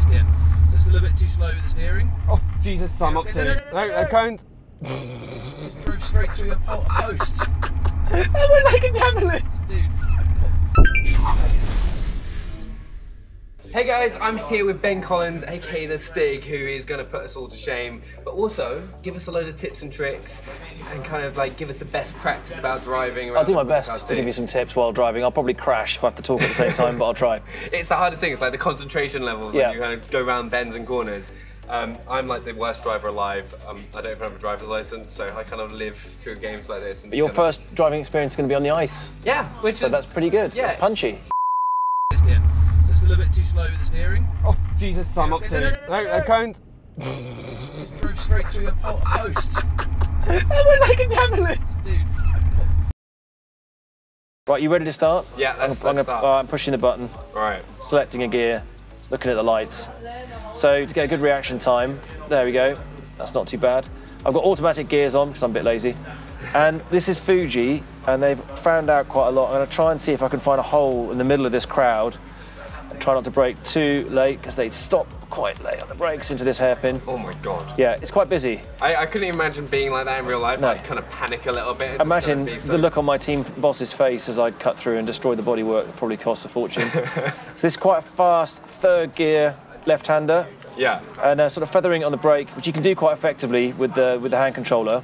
Yeah. So still a bit too slow with the steering. Oh, Jesus, I'm up to. No, I can't. Just drove straight through a post. I went like a javelin. Dude. Hey guys, I'm here with Ben Collins, aka The Stig, who is going to put us all to shame, but also give us a load of tips and tricks and kind of like give us the best practice about driving. I'll do my best to give you some tips while driving. I'll probably crash if I have to talk at the same time, but I'll try. It's the hardest thing, it's like the concentration level when you kind of go around bends and corners. I'm like the worst driver alive. I don't even have a driver's license, so I kind of live through games like this. And but your first driving experience is going to be on the ice. Yeah, so that's pretty good. Yeah. It's punchy. Yeah. So still a bit too slow with the steering. Oh, Jesus, I'm up to. No, I can't. Just drove straight through a post. I went like a javelin. Dude. Right, you ready to start? Yeah, let's start. I'm pushing the button. Right. Selecting a gear, looking at the lights. So to get a good reaction time, there we go. That's not too bad. I've got automatic gears on because I'm a bit lazy. And this is Fuji, and they've found out quite a lot. I'm going to try and see if I can find a hole in the middle of this crowd and try not to brake too late because they stop quite late on the brakes into this hairpin. Oh my God. Yeah, it's quite busy. I couldn't imagine being like that in real life. No. I'd kind of panic a little bit. Imagine the look on my team boss's face as I cut through and destroy the bodywork. It probably costs a fortune. So this is quite a fast third gear left-hander. Yeah. And sort of feathering on the brake, which you can do quite effectively with the hand controller.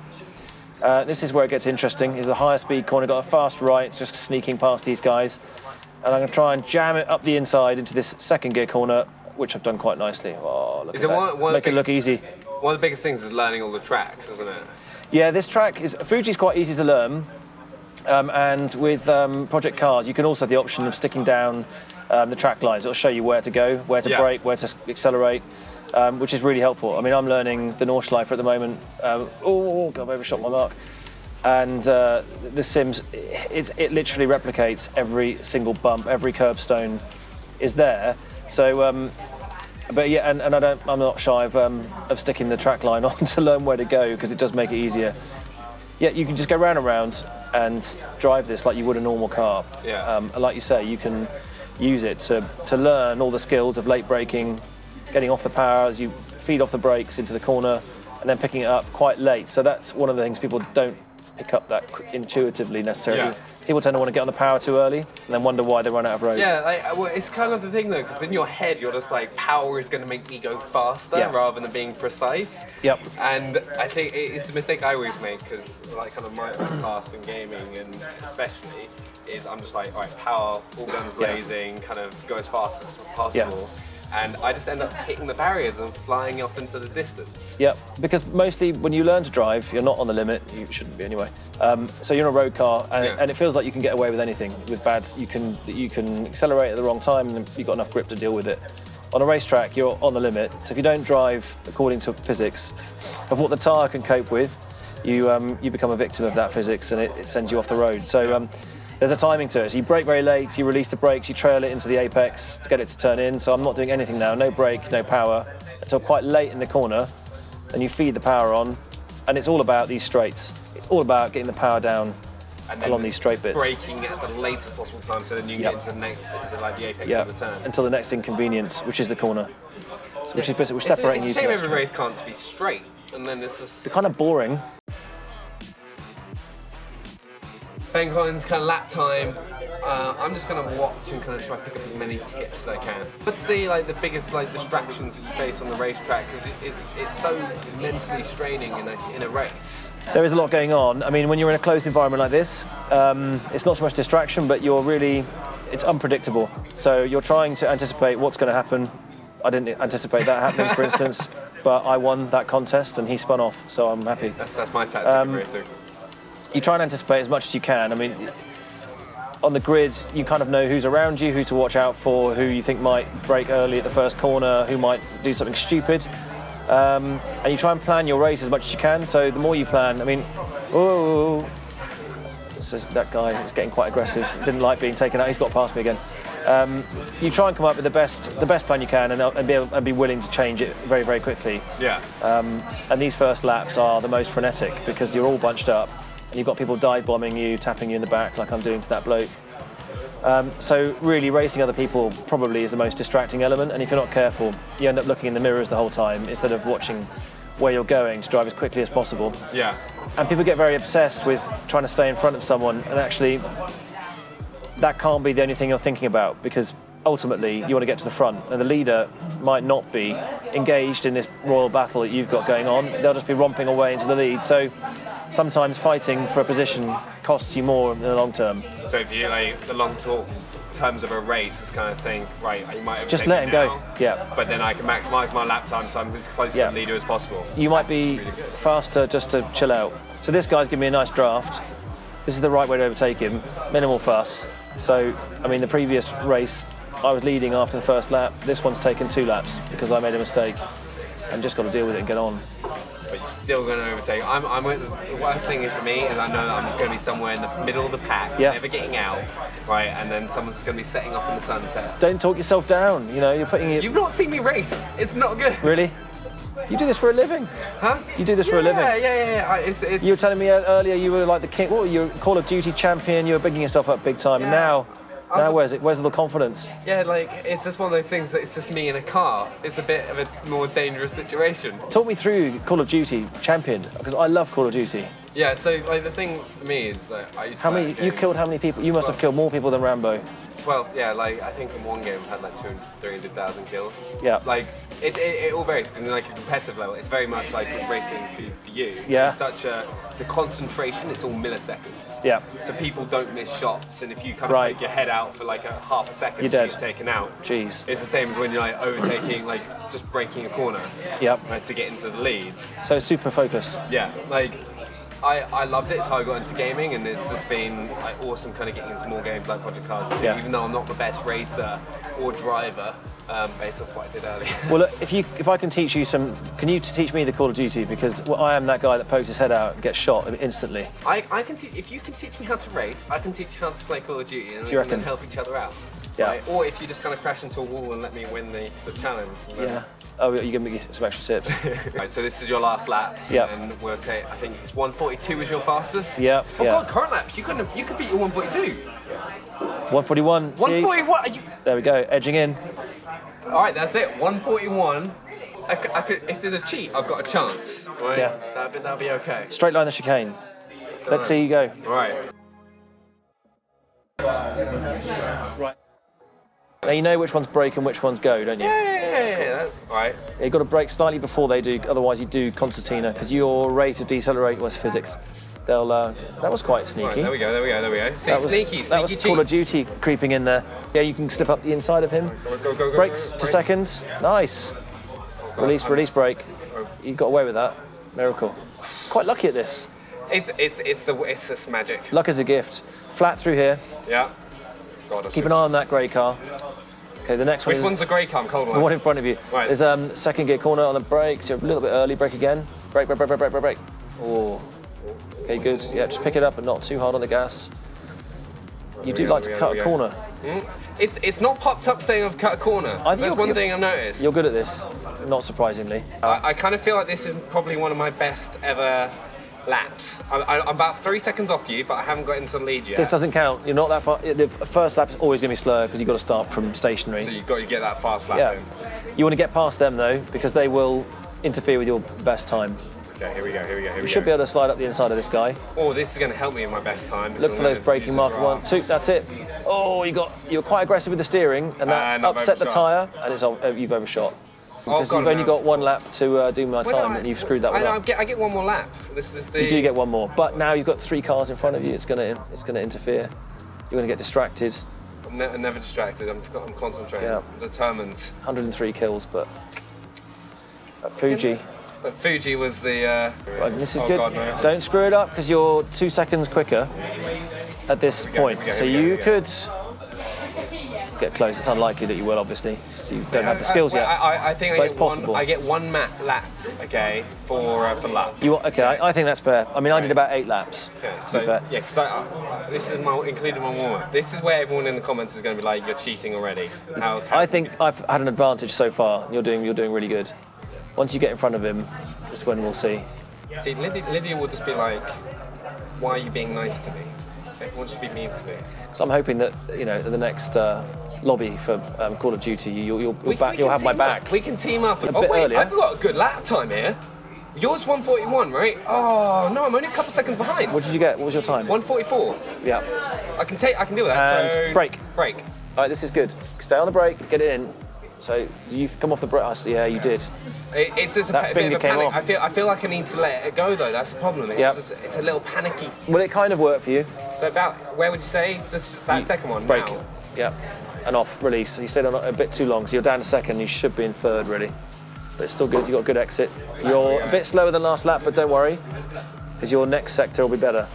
This is where it gets interesting. Is a higher speed corner, got a fast right, just sneaking past these guys. And I'm going to try and jam it up the inside into this second gear corner, which I've done quite nicely. Oh, look at that. Make it look easy. One of the biggest things is learning all the tracks, isn't it? Yeah, this track is Fuji's quite easy to learn. And with Project Cars, you can also have the option of sticking down the track lines. It'll show you where to go, where to brake, where to accelerate, which is really helpful. I mean, I'm learning the Nordschleife at the moment. Oh, God, I've overshot my mark. And the Sims, it literally replicates every single bump, every curbstone is there. So, but yeah, and I'm not shy of sticking the track line on to learn where to go because it does make it easier. Yeah, you can just go round and round and drive this like you would a normal car. Yeah. And like you say, you can use it to learn all the skills of late braking, getting off the power as you feed off the brakes into the corner, and then picking it up quite late. So that's one of the things people don't pick up that intuitively necessarily. Yeah. People tend to want to get on the power too early and then wonder why they run out of road. Yeah, well, it's kind of the thing though, because in your head you're just like, power is going to make me go faster rather than being precise. Yep. And I think it's the mistake I always make, because like kind of my past in gaming and especially is I'm just like, all right, power, all guns blazing, kind of go as fast as possible. Yeah. And I just end up hitting the barriers and flying off into the distance. Yep, because mostly when you learn to drive, you're not on the limit. You shouldn't be anyway. So you're in a road car, and it feels like you can get away with anything. With bad, you can accelerate at the wrong time, and you've got enough grip to deal with it. On a racetrack, you're on the limit. So if you don't drive according to physics of what the tyre can cope with, you become a victim of that physics, and it sends you off the road. So. There's a timing to it. So you brake very late, you release the brakes, you trail it into the apex to get it to turn in. So I'm not doing anything now, no brake, no power, until quite late in the corner. And you feed the power on, and it's all about these straights. It's all about getting the power down along these straight bits. Braking at the latest possible time so then you can get into the next, into like the apex of the turn. Until the next inconvenience, which is the corner. So which is basically separating you to the next every race can't be straight, and then this is... They're kind of boring. Ben Collins, kind of lap time. I'm just going to watch and kind of try to pick up as many tips as I can. What's the biggest distractions that you face on the racetrack? Because it's so mentally straining in a race. There is a lot going on. I mean, when you're in a closed environment like this, it's not so much distraction, but it's unpredictable. So you're trying to anticipate what's going to happen. I didn't anticipate that happening, for instance, but I won that contest and he spun off, so I'm happy. That's my tactic. You try and anticipate as much as you can. I mean, on the grid, you kind of know who's around you, who to watch out for, who you think might brake early at the first corner, who might do something stupid. And you try and plan your race as much as you can. So the more you plan, I mean, that guy is getting quite aggressive. Didn't like being taken out. He's got past me again. You try and come up with the best plan you can, and be willing to change it very, very quickly. Yeah. And these first laps are the most frenetic because you're all bunched up. And you've got people dive bombing you, tapping you in the back like I'm doing to that bloke. So really racing other people probably is the most distracting element, and if you're not careful, you end up looking in the mirrors the whole time instead of watching where you're going to drive as quickly as possible. Yeah. And people get very obsessed with trying to stay in front of someone, and actually that can't be the only thing you're thinking about, because ultimately you want to get to the front, and the leader might not be engaged in this royal battle that you've got going on. They'll just be romping away into the lead. So sometimes fighting for a position costs you more in the long term. So if you like the long terms of a race, it's kind of think, right, I might have just let him go. Yeah. But then I can maximise my lap time, so I'm as close to the leader as possible. You might be really faster just to chill out. So this guy's giving me a nice draft. This is the right way to overtake him. Minimal fuss. So I mean, the previous race I was leading after the first lap. This one's taken 2 laps because I made a mistake, and just got to deal with it and get on. But you're still going to overtake. The worst thing for me is I know that I'm just going to be somewhere in the middle of the pack, never getting out, right? And then someone's going to be setting up in the sunset. Don't talk yourself down. You know, you're putting it. You've not seen me race. It's not good. Really? You do this for a living? Huh? You do this for a living? Yeah. It's... You were telling me earlier you were like the king. What were you? Call of Duty champion. You were bigging yourself up big time. Yeah. Now where's it? Where's the confidence? Yeah, like it's just one of those things that it's just me in a car. It's a bit of a more dangerous situation. Talk me through Call of Duty champion, because I love Call of Duty. Yeah, so like the thing for me is I used to you killed how many people? You must have killed more people than Rambo. 12, yeah, like I think in one game I had like 300,000 kills. Yeah. Like it all varies, because in like a competitive level, it's very much like racing for you. Yeah. It's such the concentration, it's all milliseconds. Yeah. So people don't miss shots, and if you kind of take your head out for like a half a second, you're dead. You're taken out. Jeez. It's the same as when you're like overtaking, like just breaking a corner. Yep. Right, to get into the leads. So super focus. Yeah, like I loved it. It's how I got into gaming, and it's just been like awesome kind of getting into more games like Project Cars 2, even though I'm not the best racer or driver, based off what I did earlier. Well, look, if I can teach you can you teach me the Call of Duty? Because I am that guy that pokes his head out and gets shot instantly. I can if you can teach me how to race, I can teach you how to play Call of Duty, and we can help each other out. Yeah. Right? Or if you just kind of crash into a wall and let me win the challenge. Yeah. Oh, you give me some extra tips. Right, so this is your last lap. Yeah. And we'll take. I think it's 142 is your fastest. Yeah. Oh God, current laps. You could beat your 142. 141. 141. Are you... There we go. Edging in. All right, that's it. 141. I could, if there's a cheat, I've got a chance. Right? Yeah. That'll be okay. Straight line the chicane. Let's see you go. All right. Right. Now you know which one's brake and which one's go, don't you? Yeah. All right. You've got to brake slightly before they do, otherwise you do concertina, because your rate of decelerate was physics. They'll. That was quite sneaky. Right, there we go. See, sneaky that was cheats. Call of Duty creeping in there. Yeah, you can slip up the inside of him. Go, Brakes to seconds. Nice. Release brake. You got away with that. Miracle. Quite lucky at this. It's just magic. Luck is a gift. Flat through here. Yeah. God, keep an eye on that grey car. Okay, the next one. Which one's the grey car? I'm cold one. The one in front of you. Right. There's second gear corner on the brakes. You're a little bit early. Brake again. Brake. Oh. Okay, good. Yeah, just pick it up and not too hard on the gas. You do like to cut a corner. It's not popped up saying I've cut a corner. That's one thing I've noticed. You're good at this, not surprisingly. I kind of feel like this is probably one of my best ever laps. I'm about 3 seconds off you, but I haven't got into the lead yet. This doesn't count. You're not that far. The first lap is always going to be slower because you've got to start from stationary. So you've got to get that fast lap in. You want to get past them though, because they will interfere with your best time. Okay, here we go. You should be able to slide up the inside of this guy. Oh, this is going to help me in my best time. Look for those braking marker 1, 2. That's it. Oh, you were quite aggressive with the steering, and that upset the tyre, and you've overshot. Because you've only got 1 lap to do my time, and you've screwed that one up. I get 1 more lap. This is the. You do get 1 more, but now you've got 3 cars in front of you. It's going to interfere. You're going to get distracted. I'm never distracted. I'm concentrating. Yeah. I'm determined. 103 kills, but Fuji. But Fuji was the. Right, this is good. God, no. Don't screw it up because you're 2 seconds quicker at this point. So you could get close. It's unlikely that you will, obviously, because you don't have the skills yet. I think it's possible. I get 1 lap, okay, for luck. Okay, I think that's fair. I mean, I did about 8 laps. Okay, so yeah, because this is including my warm-up. This is where everyone in the comments is going to be like, "You're cheating already." I think I've had an advantage so far. You're doing really good. Once you get in front of him, that's when we'll see. See, Lydia will just be like, "Why are you being nice to me?" everyone should be mean to me. So I'm hoping that, you know, in the next lobby for Call of Duty, you'll have my back. We can team up. A bit earlier. I've got a good lap time here. Yours 1:41, right? Oh no, I'm only a couple seconds behind. What did you get? What was your time? 1:44. Yeah. I can deal with that. And so brake. Brake. All right, this is good. Stay on the brake, get it in. So you've come off the brake. Yeah, you did. It's just that a bit finger of a panic. came off. I feel like I need to let it go though. That's the problem. It's a little panicky. Will it kind of work for you? So about where would you say? Just that second one. Brake. Now. Yeah. And off, release. So you stayed on a bit too long, so you're down a second. You should be in third, really. But it's still good. You've got a good exit. You're a bit slower than last lap, but don't worry, because your next sector will be better.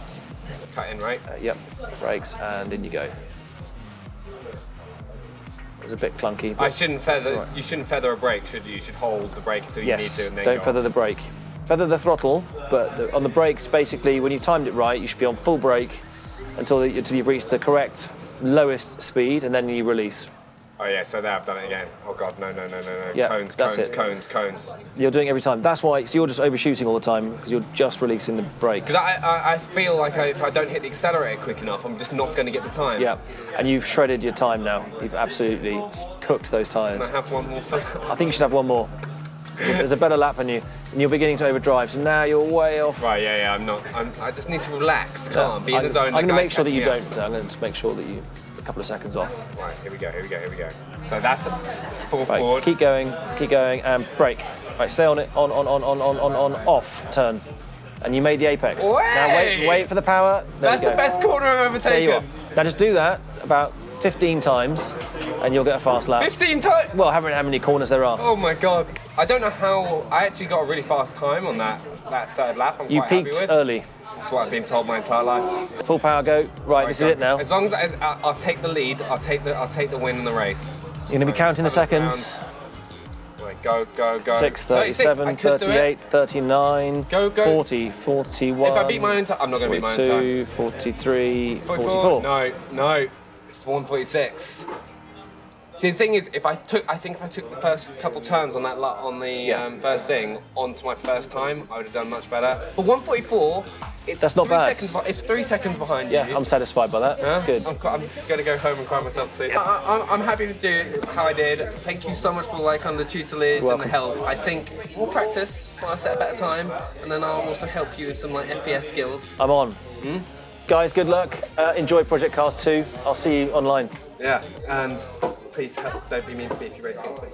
Cut in, right? Yep. Brakes, and in you go. It's a bit clunky. I shouldn't feather. Right. You shouldn't feather a brake, should you? You should hold the brake until you need to. And then don't feather the brake. Feather the throttle, but on the brakes, basically, when you timed it right, you should be on full brake until you've reached the correct lowest speed, and then you release. Oh yeah, so there I've done it again. Oh god, no. Yeah, Cones. You're doing it every time. That's why, so you're just overshooting all the time, because you're just releasing the brake. Because I feel like if I don't hit the accelerator quick enough, I'm just not going to get the time. Yeah, and you've shredded your time now. You've absolutely cooked those tyres. Can I have one more? I think you should have one more. There's a better lap on you, and you're beginning to overdrive, so now you're way off. Right, yeah, I'm not. I just need to relax, calm, be in the zone. I'm going to make sure that you don't. I'm going to just make sure that you a couple of seconds off. Right, here we go. So that's the full forward. Keep going, and brake. Right, stay on it, on, off, turn. And you made the apex. Way! Now wait for the power. That's the best corner I've ever taken. There you are. Now just do that about 15 times, and you'll get a fast lap. 15 times? Well, how many corners there are. Oh my god. I don't know how, I actually got a really fast time on that third lap. I'm you quite happy with. You peaked early. That's what I've been told my entire life. Full power, go. Right, this is it now. As long as I'll take the lead, I'll take the win in the race. You're going to be counting the seconds. Right, go. 6, 37, 38, 39, 40, 41. If I beat my own time, I'm not going to beat my own time. 43, 44. No. It's 146. See, the thing is, I think if I took the first couple turns on that first thing onto my first time, I would have done much better. But 144, that's not bad. It's 3 seconds behind you. Yeah, I'm satisfied by that. That's good. I'm just going to go home and cry myself to sleep. I'm happy to do how I did. Thank you so much for the tutelage and the help. I think we'll practice when I set a better time, and then I'll also help you with some FPS skills. I'm on. Guys, good luck. Enjoy Project Cars 2. I'll see you online. Yeah, and please don't be mean to me if you race against me.